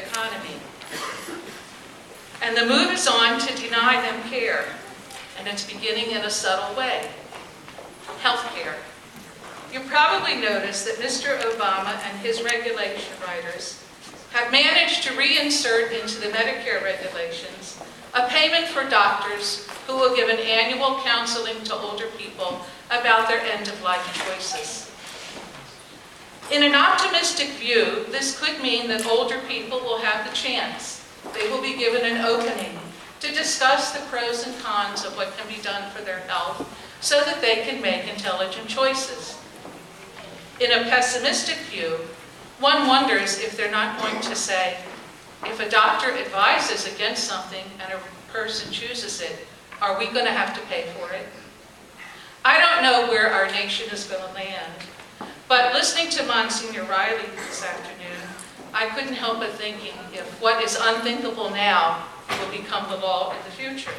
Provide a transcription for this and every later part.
economy. And the move is on to deny them care, and it's beginning in a subtle way. Health care. You probably noticed that Mr. Obama and his regulation writers have managed to reinsert into the Medicare regulations a payment for doctors who will give an annual counseling to older people about their end-of-life choices. In an optimistic view, this could mean that older people will have the chance. They will be given an opening to discuss the pros and cons of what can be done for their health so that they can make intelligent choices. In a pessimistic view, one wonders if they're not going to say, if a doctor advises against something and a person chooses it, are we going to have to pay for it? I don't know where our nation is going to land, but listening to Monsignor Riley this afternoon, I couldn't help but thinking if what is unthinkable now will become the law in the future.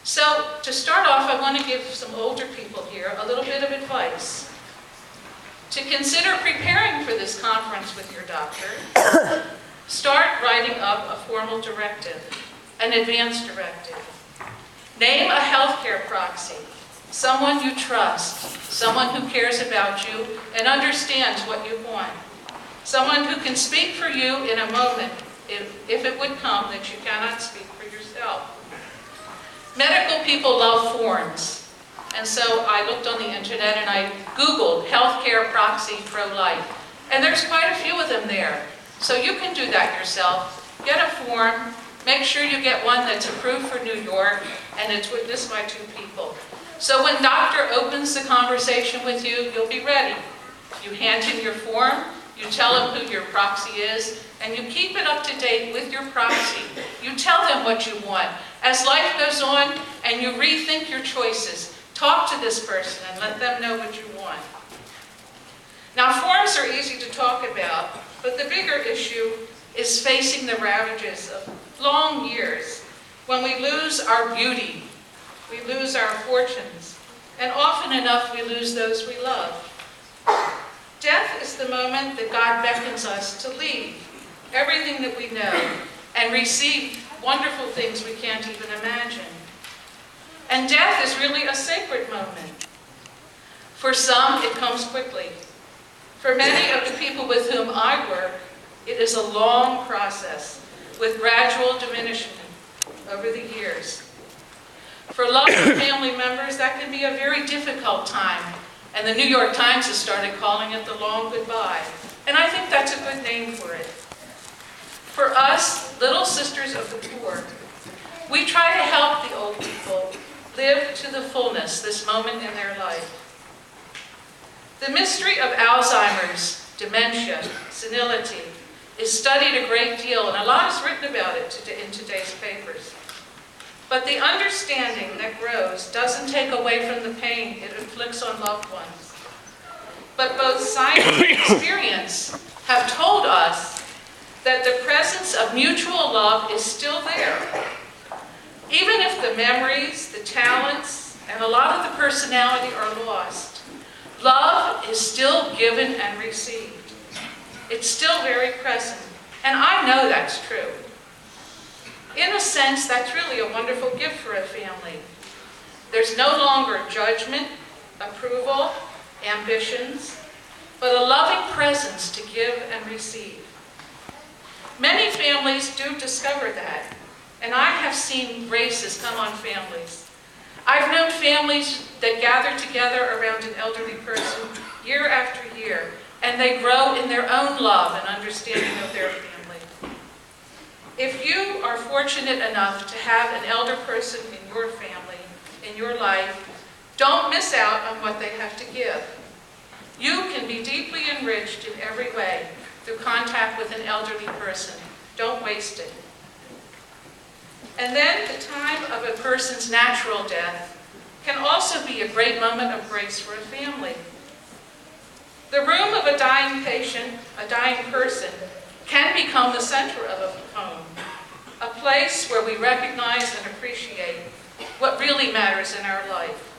So, to start off, I want to give some older people here a little bit of advice. To consider preparing for this conference with your doctor, start writing up a formal directive, an advance directive. Name a healthcare proxy, someone you trust, someone who cares about you and understands what you want, someone who can speak for you in a moment if it would come that you cannot speak for yourself. Medical people love forms, and so I looked on the internet and I Googled healthcare proxy pro-life, and there's quite a few of them there. So you can do that yourself. Get a form, make sure you get one that's approved for New York, and it's witnessed by 2 people. So when doctor opens the conversation with you, you'll be ready. You hand him your form, you tell him who your proxy is, and you keep it up to date with your proxy. You tell them what you want. As life goes on and you rethink your choices, talk to this person and let them know what you want. Now, forms are easy to talk about, but the bigger issue is facing the ravages of long years when we lose our beauty, we lose our fortunes, and often enough we lose those we love. Death is the moment that God beckons us to leave everything that we know and receive wonderful things we can't even imagine. And death is really a sacred moment. For some, it comes quickly. For many of the people with whom I work, it is a long process with gradual diminishment over the years. For loved family members, that can be a very difficult time, and the New York Times has started calling it the long goodbye. And I think that's a good name for it. For us, Little Sisters of the Poor, we try to help the old people live to the fullness this moment in their life. The mystery of Alzheimer's, dementia, senility is studied a great deal, and a lot is written about it in today's papers. But the understanding that grows doesn't take away from the pain it inflicts on loved ones. But both science and experience have told us that the presence of mutual love is still there. Even if the memories, the talents, and a lot of the personality are lost, love is still given and received. It's still very present, and I know that's true. In a sense, that's really a wonderful gift for a family. There's no longer judgment, approval, ambitions, but a loving presence to give and receive. Many families do discover that, and I have seen graces come on families. I've known families that gather together around an elderly person year after year, and they grow in their own love and understanding of their family. If you are fortunate enough to have an elder person in your family, in your life, don't miss out on what they have to give. You can be deeply enriched in every way through contact with an elderly person. Don't waste it. And then the time of a person's natural death can also be a great moment of grace for a family. The room of a dying patient, a dying person, can become the center of a home, a place where we recognize and appreciate what really matters in our life.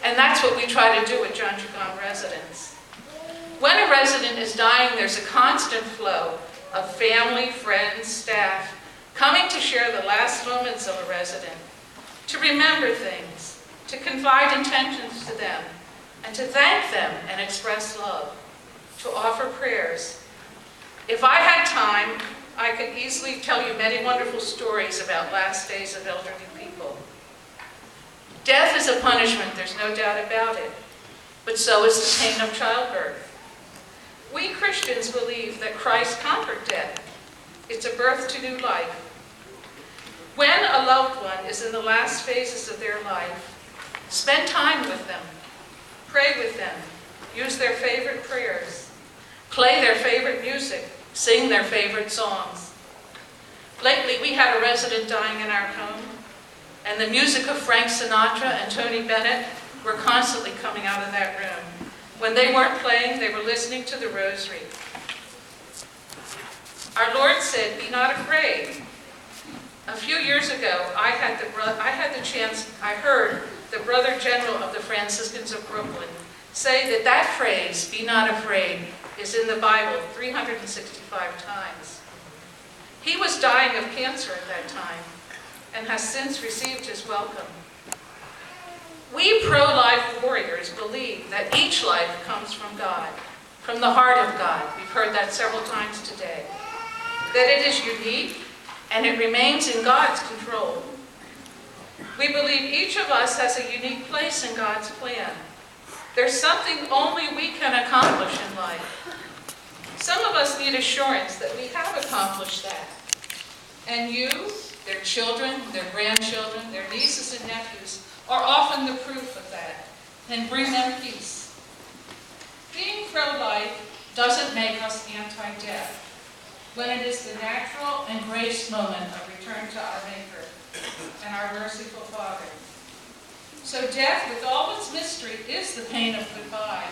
And that's what we try to do at Janjigan Residence. When a resident is dying, there's a constant flow of family, friends, staff, coming to share the last moments of a resident, to remember things, to confide intentions to them, and to thank them and express love, to offer prayers. If I had time, I could easily tell you many wonderful stories about last days of elderly people. Death is a punishment, there's no doubt about it, but so is the pain of childbirth. We Christians believe that Christ conquered death. It's a birth to new life. When a loved one is in the last phases of their life, spend time with them, pray with them, use their favorite prayers, play their favorite music, sing their favorite songs. Lately, we had a resident dying in our home, and the music of Frank Sinatra and Tony Bennett were constantly coming out of that room. When they weren't playing, they were listening to the rosary. Our Lord said, "Be not afraid." A few years ago, I heard the Brother General of the Franciscans of Brooklyn say that phrase, "Be not afraid," is in the Bible 365 times. He was dying of cancer at that time and has since received his welcome. We pro-life warriors believe that each life comes from God, from the heart of God. We've heard that several times today. That it is unique and it remains in God's control. We believe each of us has a unique place in God's plan. There's something only we can accomplish in life. Some of us need assurance that we have accomplished that. And you, their children, their grandchildren, their nieces and nephews are often the proof of that, and bring them peace. Being pro-life doesn't make us anti-death, when it is the natural and grace moment of return to our Maker and our merciful Father. So death, with all its mystery, is the pain of goodbye,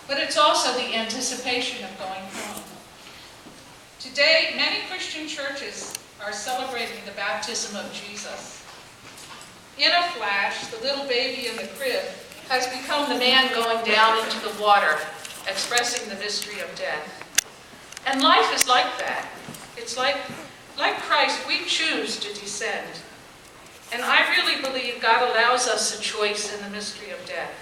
but it's also the anticipation of going home. Today, many Christian churches are celebrating the baptism of Jesus. In a flash, the little baby in the crib has become the man going down into the water, expressing the mystery of death. And life is like that. It's like Christ, we choose to descend. And I really believe God allows us a choice in the mystery of death.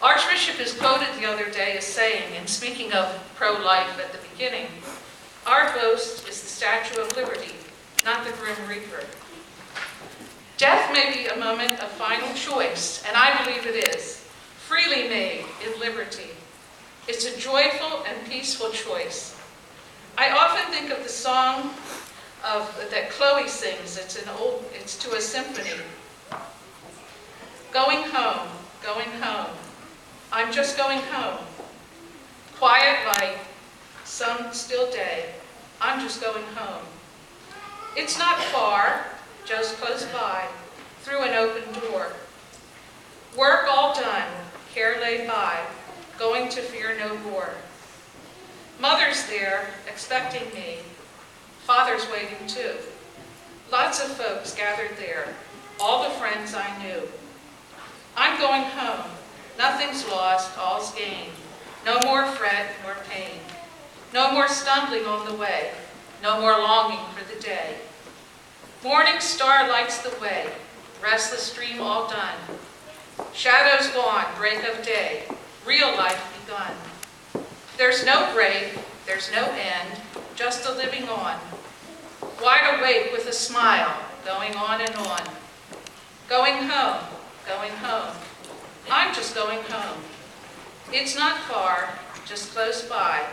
Archbishop is quoted the other day as saying, in speaking of pro-life at the beginning, "Our boast is the Statue of Liberty, not the Grim Reaper." Death may be a moment of final choice, and I believe it is, freely made in liberty. It's a joyful and peaceful choice. I often think of the song that Chloe sings. It's to a symphony. Going home, I'm just going home. Quiet light, some still day, I'm just going home. It's not far, just close by, through an open door. Work all done, care laid by, going to fear no more. Mother's there, expecting me. Father's waiting too. Lots of folks gathered there, all the friends I knew. I'm going home. Nothing's lost, all's gained. No more fret nor pain. No more stumbling on the way. No more longing for the day. Morning star lights the way. Restless dream all done. Shadows gone, break of day. Real life begun. There's no break, there's no end, just a living on. Wide awake with a smile, going on and on. Going home, I'm just going home. It's not far, just close by,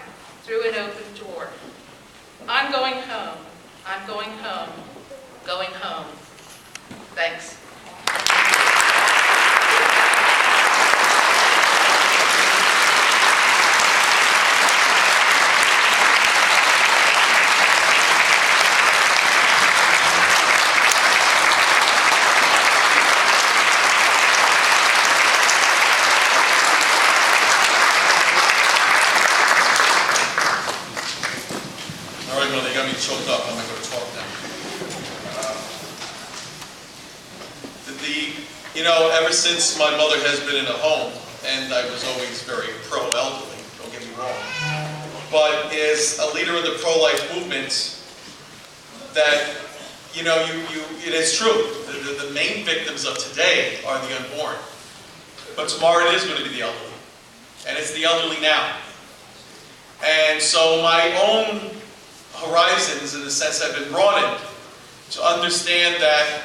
through an open door. I'm going home, going home. Thanks. Choked up, I'm not going to talk now. Ever since my mother has been in a home, and I was always very pro-elderly, don't get me wrong, but as a leader of the pro-life movement, that, you know, it is true. The main victims of today are the unborn. But tomorrow it is going to be the elderly. And it's the elderly now. And so my own horizons, in a sense, have been broadened to understand that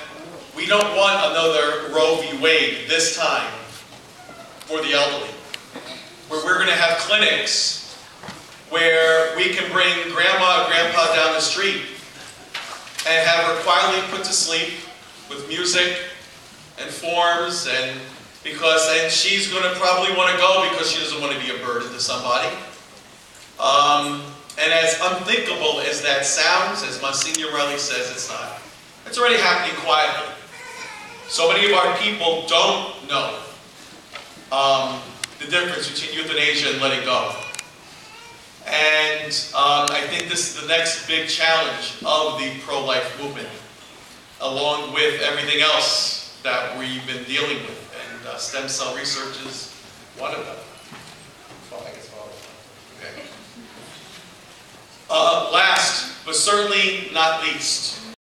we don't want another Roe v. Wade this time for the elderly, where we're going to have clinics where we can bring grandma or grandpa down the street and have her quietly put to sleep with music and forms, and she's going to probably want to go because she doesn't want to be a burden to somebody. And as unthinkable as that sounds, as Monsignor Riley says, it's not. It's already happening quietly. So many of our people don't know the difference between euthanasia and letting go. And I think this is the next big challenge of the pro-life movement, along with everything else that we've been dealing with. And stem cell research is one of them. Well, I guess all of them. Okay. Last, but certainly not least,